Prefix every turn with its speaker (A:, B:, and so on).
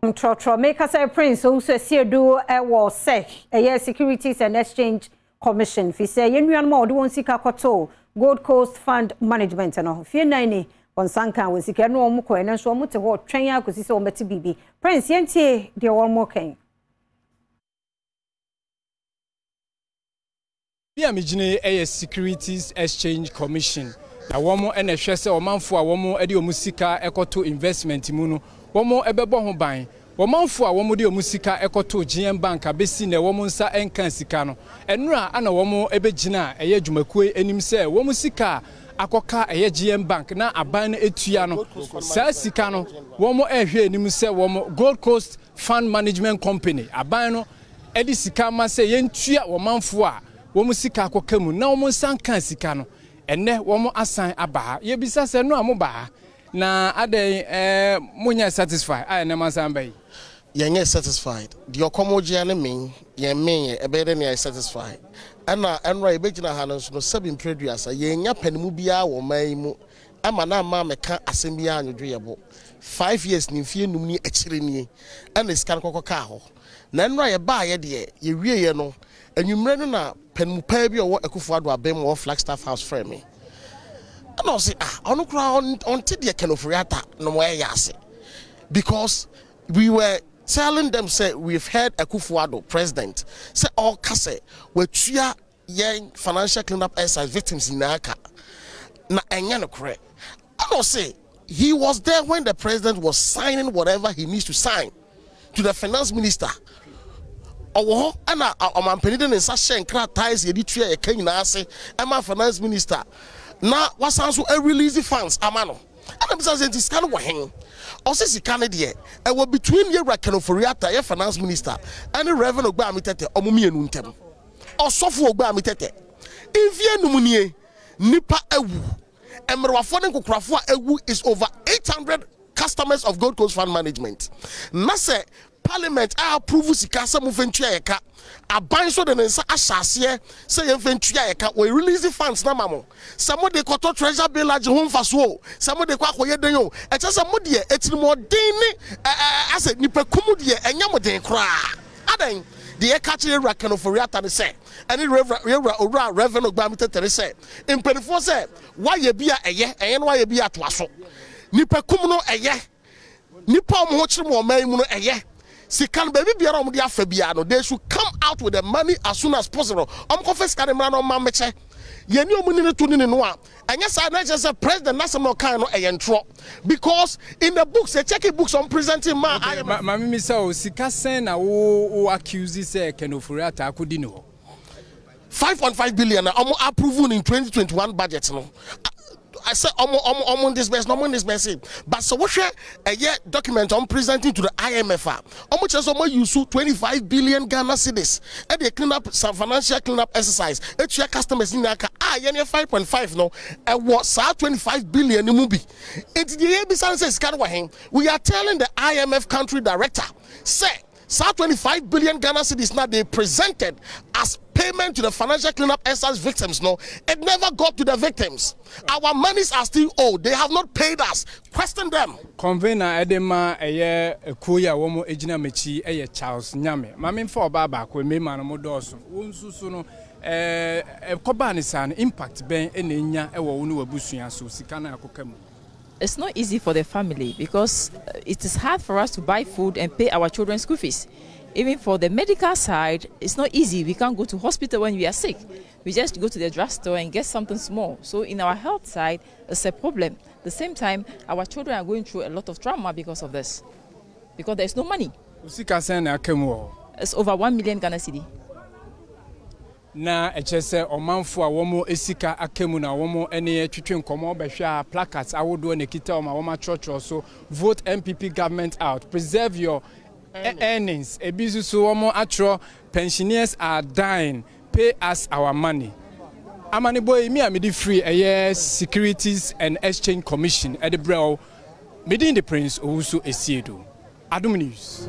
A: Trotro make us a prince also see do was SEC a Securities and Exchange Commission. Fi say yen more do won sika koto Gold Coast Fund Management no. Fi 9 on sanka won sika no omo ko enen so omo te ho twen akosi se ometi bibi. Prince yentie de one more ken.
B: Bi amigine a Securities Exchange Commission. Na womo ene hwe se omanfo a womo ede omusika ekoto investment mu no womo ebebo ho ban womanfo a womo de omusika ekoto GM Bank abesi na womo nsa enkan sika no enura ana womo ebegina eye adwumakue enim se womo sika akoka eye GM Bank na aban na etua no sa sika no womo ehwe enim se womo Gold Coast Fund Management Company aban no edi sika ma se yentua womanfo a womo sika akoka mu na womo nsa enkan sika no enne womo asan aba ye bisa se no amoba na ade munya satisfied I na masamba yi
C: yenye satisfied the okomogia ne me ye me e be de satisfied ana enra ebegina ha no seven produce yenya panimu bia wo man mu ama na ma meka asem bia anwodwe yebo 5 years ni fie num ni akire ni ana sika kokoka ho na enra ye ba ye de ye wie ye no anwumre no na panimu pa bi owo akufo ado abem wo Flagstaff House frame me and I say ono kra on ti de kenofriata no mo yase because we were telling them say we've heard Akufo-Addo president say all kase we tua yen financial cleanup exercise victims in aka na enya no correct. And I say he was there when the president was signing whatever he needs to sign to the finance minister. Oh, and I'm penning in such a crat ties ye tua ye ken na ase ema finance minister na wasanso a release the funds amano. And I'm saying this kind of wahen. Also, si Canada, I was between your Rakanoforiata, your finance minister, and the revenue Bamitete, or Mumianuntem, or Sofu Bamitete. If you Numunie, Nipa Ewu, and Merafonen Kukrafua Ewu is over 800 customers of Gold Coast Fund Management. Nase Parliament, I approve Sikasa Muventuaka. A bunch of the Ashasia say Ventuaka will release the funds na mamo. Some they got treasure bill at home for so. Some they quack where they know. And just a muddy, it's more dini as a nipacumudia and Yamode cry. Adding the catchy racken of Riata say, and the revenue barometer say. In Penifo say, why ye be a ye and why ye be at Wasso. Nipacumuno a ye. Nipa mochimo maymuno a ye. Si can baby be around the Fabiano, they should come out with the money as soon as possible. Confess Caramano Mameche. You knew money to Ninoa. And yes, I just a president national kind of a entro. Because in the books, they check books on presenting man.
B: Mammy so Sikasena who accuses Kenofurata Kudino
C: 5.5 billion approval in 2021 budget. No. I said, on this message. But so what a year document I'm presenting to the IMF. How much as use 25 billion Ghana cedis. And they clean up some financial cleanup exercise. Each year customers in Naka 5.5 no. And what's 25 billion in movie. It's the ABC says we are telling the IMF country director, say, 25 billion Ghana cedis now they presented as payment to the financial cleanup exercise victims. No, it never got to the victims. Our monies are still owed. They have not paid us. Question them.
B: Convener Edema Kuya Womo Ejina Mechi Charles Nyame. Mamin for Baba Kwe Mema no Modoso. Unsusuno Kobanisan impact ben enya ewo unu wabusuya so sikana akokemu.
D: It's not easy for the family because it is hard for us to buy food and pay our children's school fees. Even for the medical side, it's not easy. We can't go to hospital when we are sick. We just go to the drugstore and get something small. So in our health side, it's a problem. At the same time, our children are going through a lot of trauma because of this. Because there's no money. It's over 1 million Ghana cedi.
B: Na echese omanfo a womo esika akemu na womo ene twetwe nkomo behwa placards awodo na kita o ma woma trotro so vote MPP government out, preserve your earnings. Ebisu so womo atro pensioners are dying, pay us our money. Amani boy me amedi free Securities and Exchange Commission at the brow medin the prince owusu esiedo. Adom News.